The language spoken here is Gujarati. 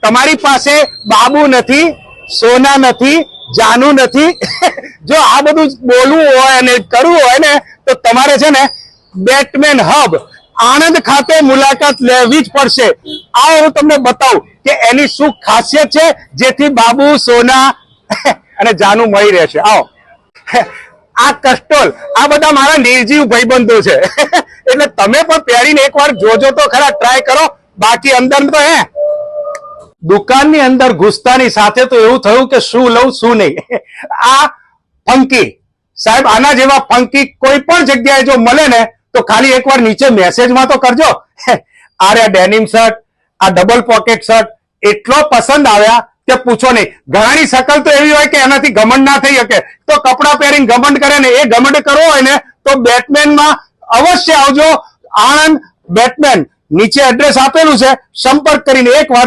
તમારી પાસે બાબુ નથી, સોના નથી, જાનુ નથી, જો આ બધું બોલવું હોય અને કરવું હોય ને તો તમારે છે ને બેટમેન હબ આણંદ ખાતે મુલાકાત લેવી જ પડશે. આવો હું તમને બતાવું કે એની શું ખાસિયત છે જેથી બાબુ, સોના અને જાનુ મળી રહેશે. આવો. આ કસ્ટોલ, આ બધા મારા નિર્જીવ ભાઈબંધો છે. એટલે તમે પણ પહેરીને એકવાર જોજો તો ખરા, ટ્રાય કરો. બાકી અંદર તો દુકાનની અંદર ઘૂસતાની સાથે તો એવું થયું કે શું લઉં શું નહીં. આ ફંકી સાહેબ, આના જેવા ફંકી કોઈ પણ જગ્યાએ જો મળે ને તો ખાલી એકવાર નીચે મેસેજમાં તો કરજો. આ ડેનિમ શર્ટ, આ ડબલ પોકેટ શર્ટ એટલો પસંદ આવ્યા કે પૂછો નહીં. ઘણાની શકલ તો એવી હોય કે એનાથી ઘમંડ ના થઈ શકે, તો કપડા પહેરીને ઘમંડ કરે ને, એ ઘમંડ કરવો હોય ને તો બેટમેનમાં અવશ્ય આવજો. આણંદ બેટમેન, નીચે એડ્રેસ આપેલું છે, સંપર્ક કરીને એકવાર